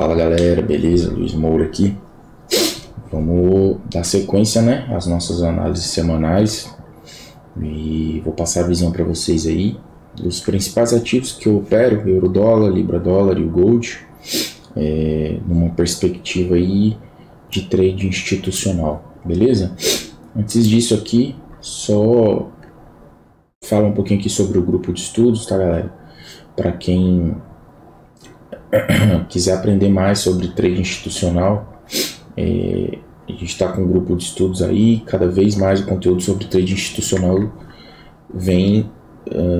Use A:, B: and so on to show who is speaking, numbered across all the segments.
A: Fala galera, beleza? Luiz Moura aqui. Vamos dar sequência, né, às nossas análises semanais e vou passar a visão para vocês aí dos principais ativos que eu opero, Eurodólar, Libra-Dólar e o Gold, numa perspectiva aí de trade institucional, beleza? Antes disso aqui, só falar um pouquinho aqui sobre o grupo de estudos, tá galera? Para quem quiser aprender mais sobre trade institucional, a gente está com um grupo de estudos aí, cada vez mais o conteúdo sobre trade institucional vem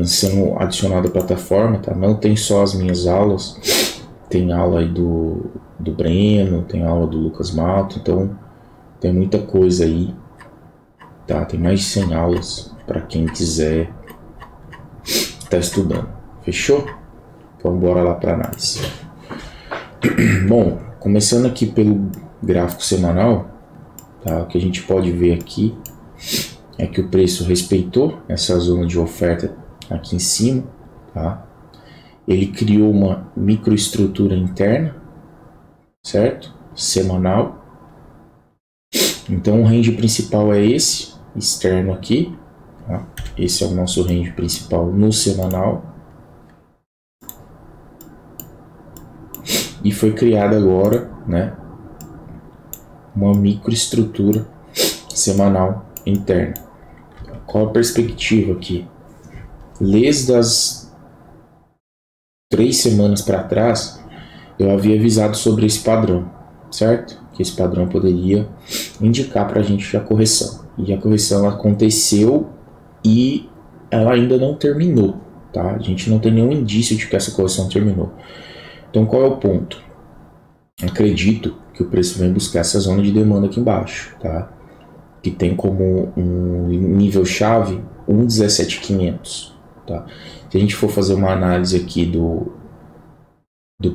A: sendo adicionado à plataforma, tá? Não tem só as minhas aulas, tem aula aí do Breno, tem aula do Lucas Mato, então tem muita coisa aí, tá? Tem mais de 100 aulas para quem quiser estar estudando, fechou? Então bora lá para análise. Bom, começando aqui pelo gráfico semanal, tá? O que a gente pode ver aqui é que o preço respeitou essa zona de oferta aqui em cima, tá? Ele criou uma microestrutura interna, certo? Semanal. Então o range principal é esse, externo aqui, tá? Esse é o nosso range principal no semanal. E foi criada agora, né, uma microestrutura semanal interna. Qual a perspectiva aqui? Desde as 3 semanas para trás, eu havia avisado sobre esse padrão, certo? Que esse padrão poderia indicar para a gente a correção. E a correção aconteceu e ela ainda não terminou, tá? A gente não tem nenhum indício de que essa correção terminou. Então qual é o ponto? Acredito que o preço vem buscar essa zona de demanda aqui embaixo, tá? Que tem como um nível chave 1,17500, tá? Se a gente for fazer uma análise aqui do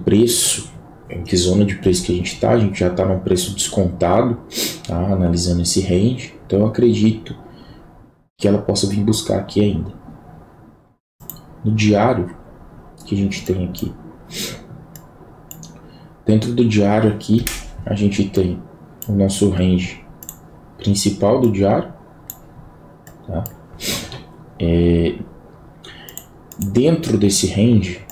A: preço, em que zona de preço que a gente já está num preço descontado, tá? Analisando esse range, então eu acredito que ela possa vir buscar aqui ainda. No diário que a gente tem aqui, dentro do diário aqui, a gente tem o nosso range principal do diário, tá? Dentro desse range,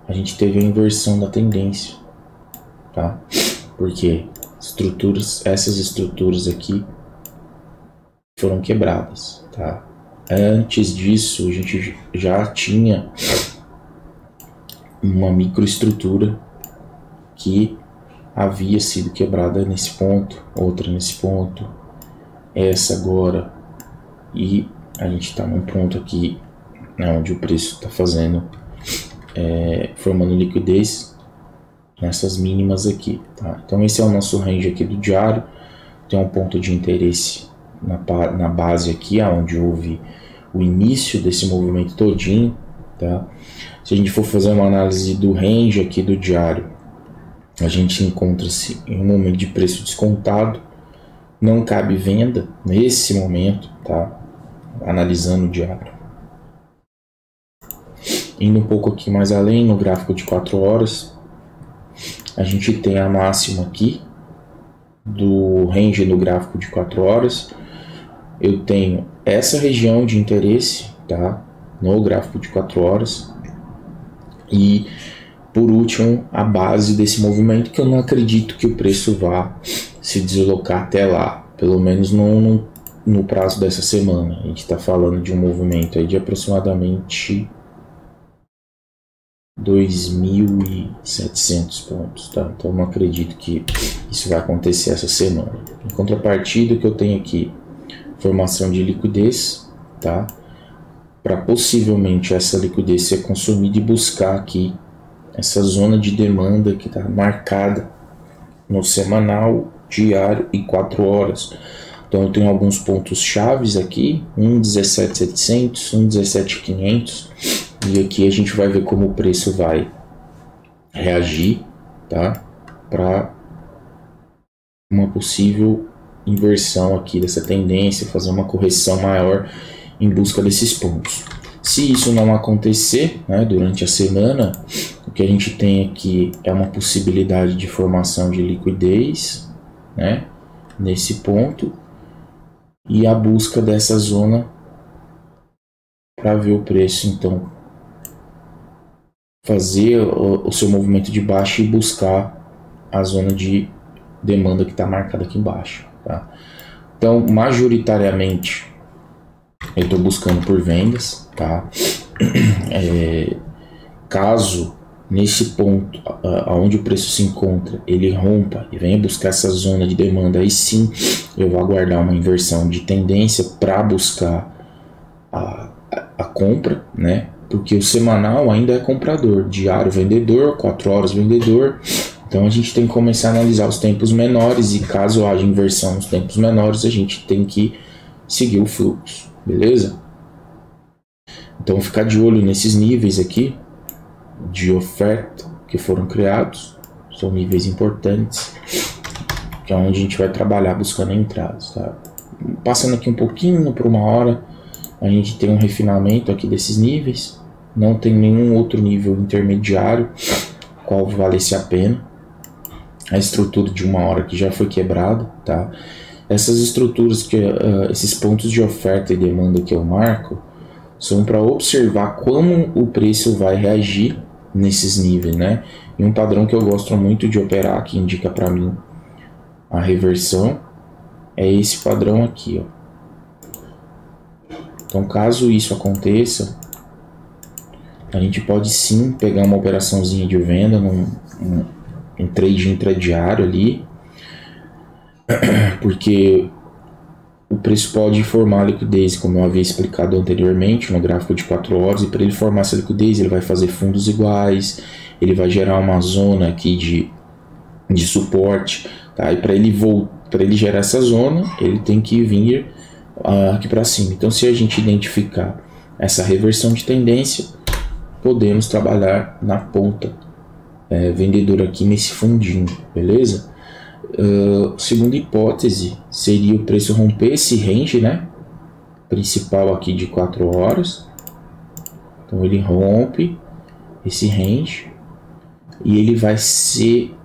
A: a gente teve a inversão da tendência, tá? Porque essas estruturas aqui foram quebradas, tá? Antes disso, a gente já tinha uma microestrutura que havia sido quebrada nesse ponto, outra nesse ponto, essa agora, e a gente está num ponto aqui, né, onde o preço está formando liquidez nessas mínimas aqui, tá? Então esse é o nosso range aqui do diário, tem um ponto de interesse na base aqui, onde houve o início desse movimento todinho, tá? Se a gente for fazer uma análise do range aqui do diário, a gente encontra-se em um momento de preço descontado, não cabe venda nesse momento, tá? Analisando o diário. Indo um pouco aqui mais além, no gráfico de 4 horas, a gente tem a máxima aqui do range no gráfico de 4 horas. Eu tenho essa região de interesse, tá? No gráfico de 4 horas. E por último, a base desse movimento, que eu não acredito que o preço vá se deslocar até lá, pelo menos no prazo dessa semana. A gente está falando de um movimento aí de aproximadamente 2.700 pontos, tá? Então eu não acredito que isso vai acontecer essa semana. Em contrapartida, que eu tenho aqui formação de liquidez, tá? Para possivelmente essa liquidez ser consumida e buscar aqui essa zona de demanda que está marcada no semanal, diário e 4 horas. Então eu tenho alguns pontos chaves aqui, 1,17700, 1,17500, e aqui a gente vai ver como o preço vai reagir, tá? Para uma possível inversão aqui dessa tendência, fazer uma correção maior em busca desses pontos. Se isso não acontecer, né, durante a semana, o que a gente tem aqui é uma possibilidade de formação de liquidez, né, nesse ponto, e a busca dessa zona para ver o preço, então fazer o seu movimento de baixa e buscar a zona de demanda que está marcada aqui embaixo, tá? Então, majoritariamente eu estou buscando por vendas, tá? Caso nesse ponto aonde o preço se encontra ele rompa e venha buscar essa zona de demanda, aí sim eu vou aguardar uma inversão de tendência para buscar a compra, né? Porque o semanal ainda é comprador, diário vendedor, 4 horas vendedor. Então a gente tem que começar a analisar os tempos menores, e caso haja inversão nos tempos menores, a gente tem que seguir o fluxo, beleza? Então ficar de olho nesses níveis aqui de oferta que foram criados, são níveis importantes, que é onde a gente vai trabalhar buscando entradas, tá? Passando aqui um pouquinho por 1 hora, a gente tem um refinamento aqui desses níveis, não tem nenhum outro nível intermediário qual valesse a pena. A estrutura de 1 hora que já foi quebrada, tá? Essas estruturas, esses pontos de oferta e demanda que eu marco, são para observar como o preço vai reagir nesses níveis, né? E um padrão que eu gosto muito de operar, que indica para mim a reversão, é esse padrão aqui, ó. Então, caso isso aconteça, a gente pode sim pegar uma operaçãozinha de venda um trade intradiário ali, porque o preço pode formar liquidez, como eu havia explicado anteriormente, no gráfico de 4 horas, e para ele formar essa liquidez, ele vai fazer fundos iguais, ele vai gerar uma zona aqui de suporte, tá? E para ele gerar essa zona, ele tem que vir aqui para cima. Então, se a gente identificar essa reversão de tendência, podemos trabalhar na ponta vendedora aqui nesse fundinho, beleza? Segunda hipótese seria o preço romper esse range, né, principal aqui de 4 horas. Então ele rompe esse range e ele vai ser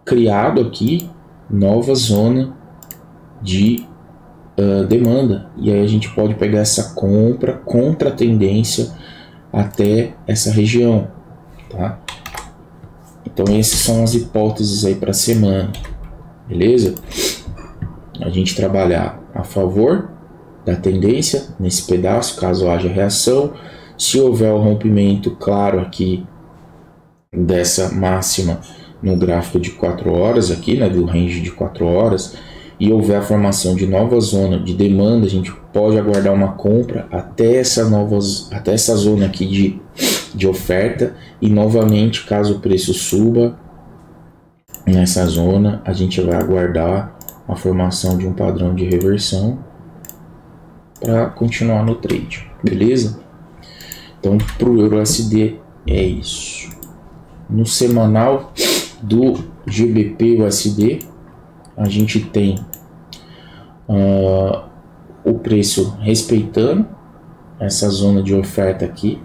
A: criado aqui nova zona de demanda, e aí a gente pode pegar essa compra contra a tendência até essa região, tá? Então essas são as hipóteses aí para a semana, beleza? A gente trabalhar a favor da tendência nesse pedaço, caso haja reação. Se houver o rompimento claro aqui dessa máxima no gráfico de 4 horas aqui, né, do range de 4 horas, e houver a formação de nova zona de demanda, a gente pode aguardar uma compra até essa zona aqui de oferta, e novamente, caso o preço suba nessa zona, a gente vai aguardar a formação de um padrão de reversão para continuar no trade, beleza? Então, para o EURUSD é isso. No semanal do GBP/USD, a gente tem o preço respeitando essa zona de oferta aqui,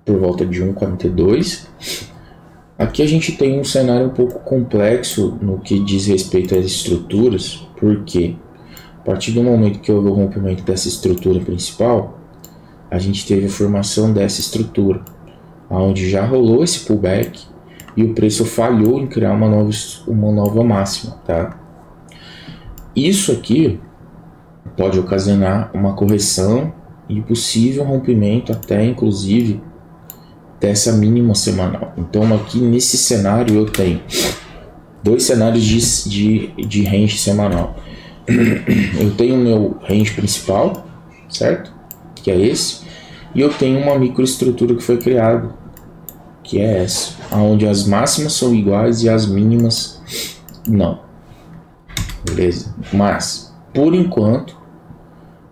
A: por volta de 1,42. Aqui a gente tem um cenário um pouco complexo no que diz respeito às estruturas, porque a partir do momento que houve o rompimento dessa estrutura principal, a gente teve a formação dessa estrutura, onde já rolou esse pullback e o preço falhou em criar uma nova máxima, tá? Isso aqui pode ocasionar uma correção e possível rompimento até inclusive dessa mínima semanal. Então aqui nesse cenário eu tenho dois cenários de range semanal. Eu tenho o meu range principal, certo? Que é esse. E eu tenho uma microestrutura que foi criada, que é essa, onde as máximas são iguais e as mínimas não. Beleza? Mas, por enquanto,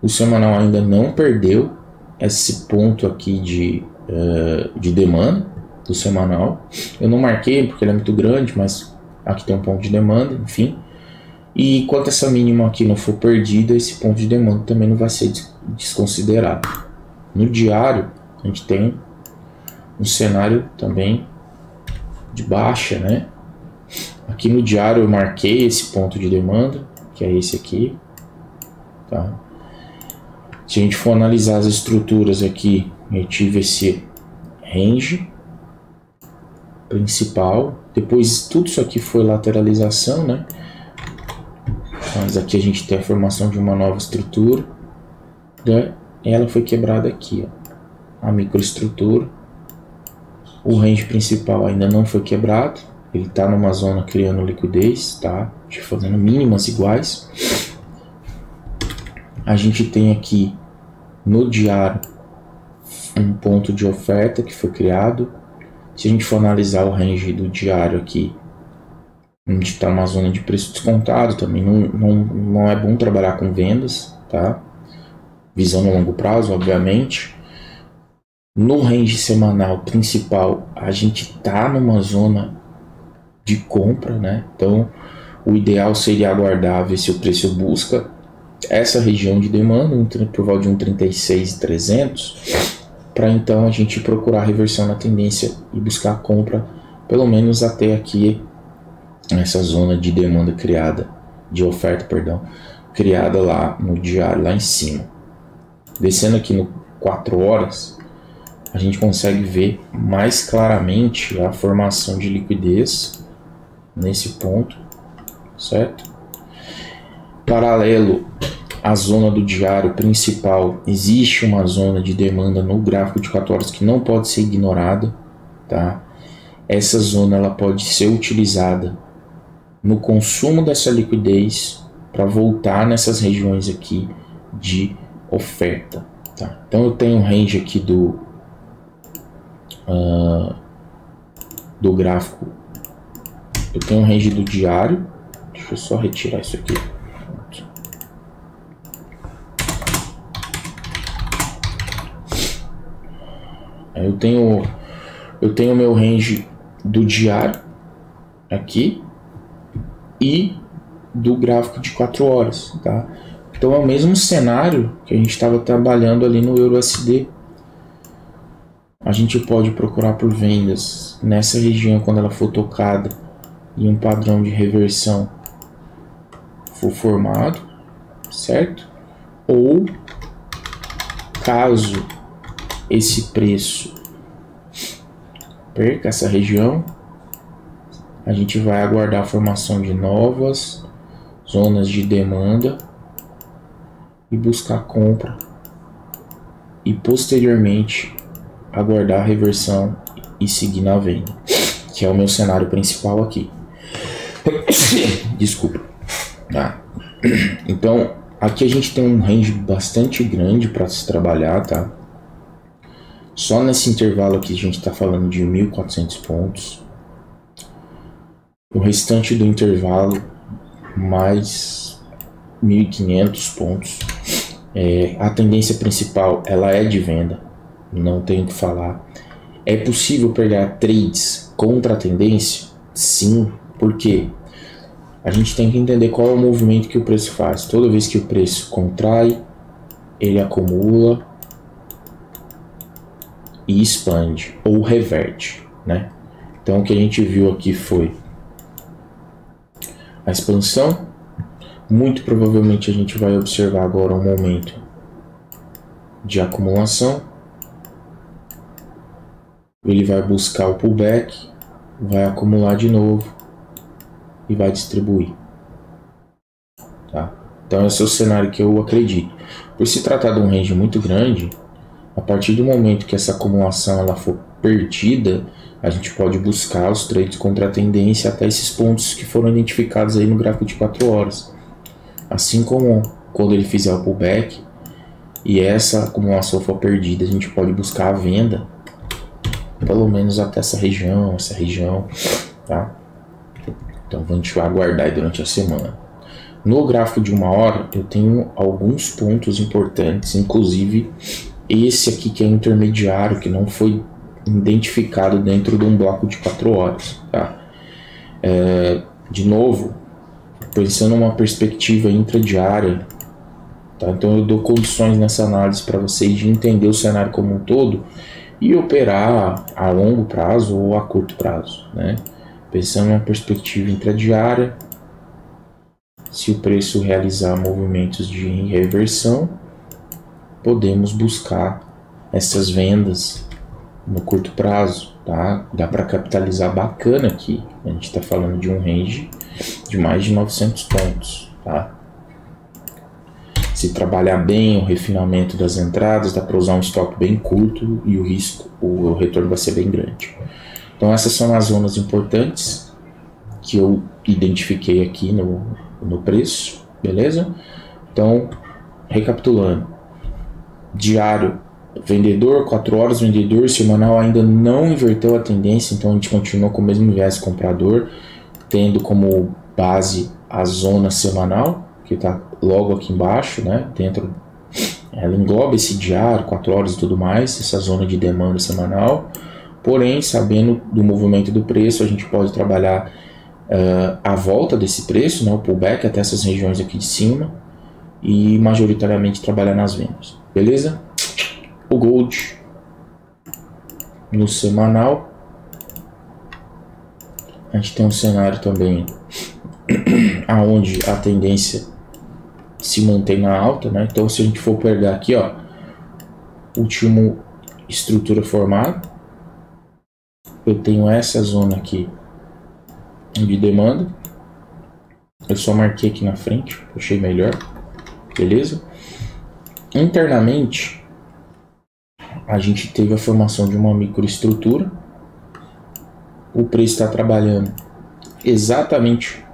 A: o semanal ainda não perdeu esse ponto aqui de demanda do semanal. Eu não marquei porque ele é muito grande, mas aqui tem um ponto de demanda, enfim. E enquanto essa mínima aqui não for perdida, esse ponto de demanda também não vai ser desconsiderado. No diário, a gente tem um cenário também de baixa, né? Aqui no diário eu marquei esse ponto de demanda, que é esse aqui, tá? Se a gente for analisar as estruturas aqui, eu tive esse range principal, depois tudo isso aqui foi lateralização, né? Mas aqui a gente tem a formação de uma nova estrutura, né? Ela foi quebrada aqui, ó, a microestrutura. O range principal ainda não foi quebrado, ele está numa zona criando liquidez, tá? Fazendo mínimas iguais. A gente tem aqui no diário um ponto de oferta que foi criado. Se a gente for analisar o range do diário aqui, a gente está numa zona de preço descontado também. Não é bom trabalhar com vendas, tá? Visão no longo prazo, obviamente. No range semanal principal, a gente está numa zona de compra, né? Então, o ideal seria aguardar, ver se o preço busca essa região de demanda, por volta de 1,36,300, para então a gente procurar reversão na tendência e buscar a compra, pelo menos até aqui, essa zona de demanda criada, de oferta, perdão, criada lá no diário, lá em cima. Descendo aqui no 4 horas, a gente consegue ver mais claramente a formação de liquidez nesse ponto, certo? Paralelo à zona do diário principal, existe uma zona de demanda no gráfico de 4 horas que não pode ser ignorada, tá? Essa zona ela pode ser utilizada no consumo dessa liquidez para voltar nessas regiões aqui de oferta, tá? Então eu tenho um range aqui do gráfico, eu tenho um range do diário, deixa eu só retirar isso aqui. Eu tenho meu range do diário aqui e do gráfico de 4 horas, tá? Então é o mesmo cenário que a gente estava trabalhando ali no EURUSD. A gente pode procurar por vendas nessa região quando ela for tocada e um padrão de reversão for formado, certo? Ou caso esse preço perca essa região, a gente vai aguardar a formação de novas zonas de demanda e buscar compra e posteriormente aguardar a reversão e seguir na venda, que é o meu cenário principal aqui. Desculpa. Tá. Então aqui a gente tem um range bastante grande para se trabalhar, tá? Só nesse intervalo aqui a gente está falando de 1.400 pontos. O restante do intervalo mais 1.500 pontos. A tendência principal ela é de venda, não tenho o que falar. É possível pegar trades contra a tendência? Sim, porque a gente tem que entender qual é o movimento que o preço faz. Toda vez que o preço contrai, ele acumula e expande ou reverte, né? Então o que a gente viu aqui foi a expansão. Muito provavelmente a gente vai observar agora um momento de acumulação. Ele vai buscar o pullback, vai acumular de novo e vai distribuir, tá? Então esse é o cenário que eu acredito. Por se tratar de um range muito grande, a partir do momento que essa acumulação ela for perdida, a gente pode buscar os trades contra a tendência até esses pontos que foram identificados aí no gráfico de 4 horas. Assim como quando ele fizer o pullback e essa acumulação for perdida, a gente pode buscar a venda pelo menos até essa região, tá? Então a gente vai aguardar aí durante a semana. No gráfico de 1 hora eu tenho alguns pontos importantes, inclusive esse aqui que é intermediário, que não foi identificado dentro de um bloco de 4 horas, tá? De novo, pensando numa perspectiva intradiária, tá? Então eu dou condições nessa análise para vocês de entender o cenário como um todo e operar a longo prazo ou a curto prazo, né? Pensando na perspectiva intradiária, se o preço realizar movimentos de reversão, podemos buscar essas vendas no curto prazo, tá? Dá para capitalizar bacana aqui. A gente está falando de um range de mais de 900 pontos, tá? Se trabalhar bem o refinamento das entradas, dá para usar um stop bem curto e o risco, o retorno vai ser bem grande. Então essas são as zonas importantes que eu identifiquei aqui no preço, beleza? Então, recapitulando, diário, vendedor, 4 horas, vendedor, semanal ainda não inverteu a tendência, então a gente continua com o mesmo viés comprador, tendo como base a zona semanal, que está logo aqui embaixo, né? Dentro, ela engloba esse diário, 4 horas e tudo mais, essa zona de demanda semanal. Porém, sabendo do movimento do preço, a gente pode trabalhar a volta desse preço, né? O pullback até essas regiões aqui de cima e majoritariamente trabalhar nas vendas, beleza? O Gold no semanal, a gente tem um cenário também aonde a tendência se mantém na alta, né? Então se a gente for pegar aqui, ó, último estrutura formada, eu tenho essa zona aqui de demanda, eu só marquei aqui na frente, achei melhor, beleza? Internamente a gente teve a formação de uma microestrutura, o preço está trabalhando exatamente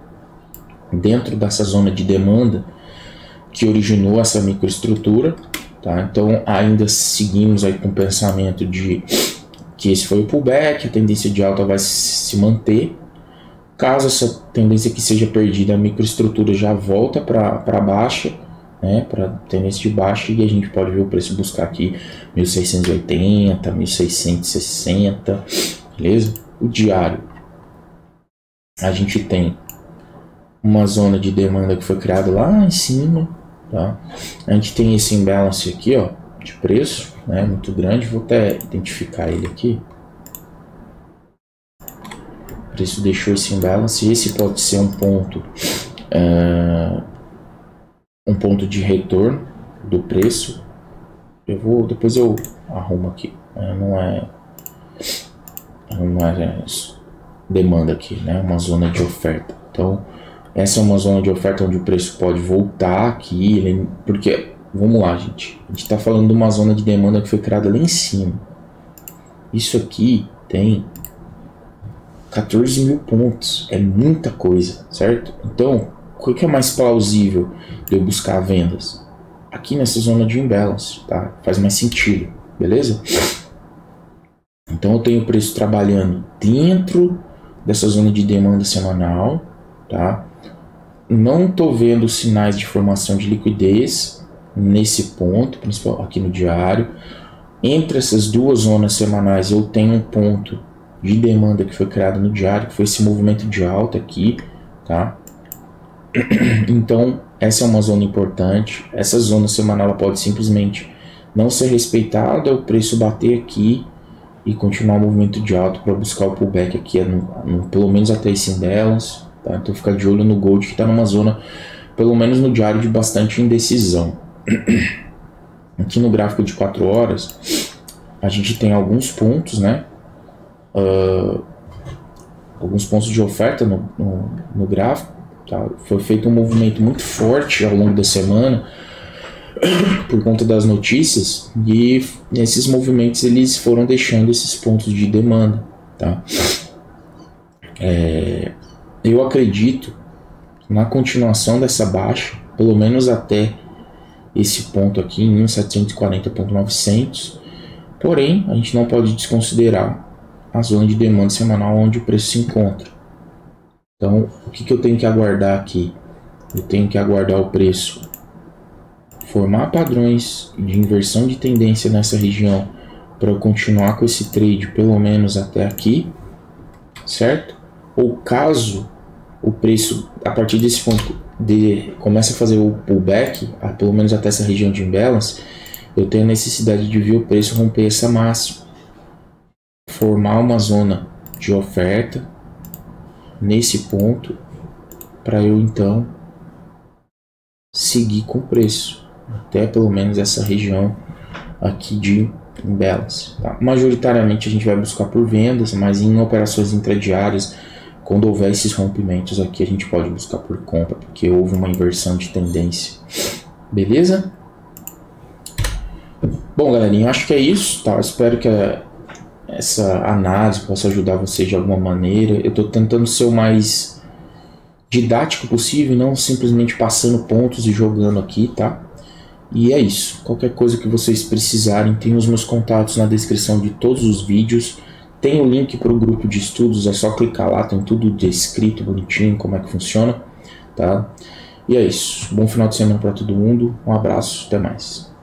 A: dentro dessa zona de demanda que originou essa microestrutura, tá? Então ainda seguimos aí com o pensamento de que esse foi o pullback, a tendência de alta vai se manter. Caso essa tendência aqui seja perdida, a microestrutura já volta para baixa, né? Para tendência de baixa, e a gente pode ver o preço buscar aqui 1680, 1660, beleza? O diário, a gente tem uma zona de demanda que foi criada lá em cima, tá? A gente tem esse imbalance aqui, ó, de preço, né, muito grande. Vou até identificar ele aqui. O preço deixou esse imbalance. Esse pode ser um ponto de retorno do preço. Depois eu arrumo aqui. Não é demanda aqui, né? Uma zona de oferta. Então essa é uma zona de oferta onde o preço pode voltar aqui, porque, vamos lá, gente, a gente está falando de uma zona de demanda que foi criada lá em cima. Isso aqui tem 14 mil pontos, é muita coisa, certo? Então, o que é mais plausível de eu buscar vendas? Aqui nessa zona de imbalance, tá? Faz mais sentido, beleza? Então eu tenho o preço trabalhando dentro dessa zona de demanda semanal, tá? Não estou vendo sinais de formação de liquidez nesse ponto, principal aqui no diário. Entre essas duas zonas semanais eu tenho um ponto de demanda que foi criado no diário, que foi esse movimento de alta aqui, tá? Então essa é uma zona importante. Essa zona semanal ela pode simplesmente não ser respeitada, o preço bater aqui e continuar o movimento de alta para buscar o pullback aqui, pelo menos até esse imbalance. Tá? Então ficar de olho no Gold, que está numa zona, pelo menos no diário, de bastante indecisão. Aqui no gráfico de 4 horas, a gente tem alguns pontos, né? Alguns pontos de oferta no gráfico. Tá? Foi feito um movimento muito forte ao longo da semana por conta das notícias, e esses movimentos eles foram deixando esses pontos de demanda. Tá? Eu acredito na continuação dessa baixa, pelo menos até esse ponto aqui em 1740.900. Porém, a gente não pode desconsiderar a zona de demanda semanal onde o preço se encontra. Então, o que eu tenho que aguardar aqui? Eu tenho que aguardar o preço formar padrões de inversão de tendência nessa região para eu continuar com esse trade pelo menos até aqui, certo? Ou caso o preço, a partir desse ponto, começa a fazer o pullback, pelo menos até essa região de imbalance, eu tenho a necessidade de ver o preço romper essa máxima, formar uma zona de oferta nesse ponto, para eu então seguir com o preço até pelo menos essa região aqui de imbalance, tá? Majoritariamente a gente vai buscar por vendas, mas em operações intradiárias, quando houver esses rompimentos aqui, a gente pode buscar por compra, porque houve uma inversão de tendência. Beleza? Bom, galerinha, eu acho que é isso, tá? Eu espero que essa análise possa ajudar vocês de alguma maneira. Eu estou tentando ser o mais didático possível, não simplesmente passando pontos e jogando aqui, tá? E é isso. Qualquer coisa que vocês precisarem, tem os meus contatos na descrição de todos os vídeos. Tem o link para o grupo de estudos, é só clicar lá, tem tudo descrito bonitinho, como é que funciona, tá? E é isso. Bom final de semana para todo mundo. Um abraço, até mais.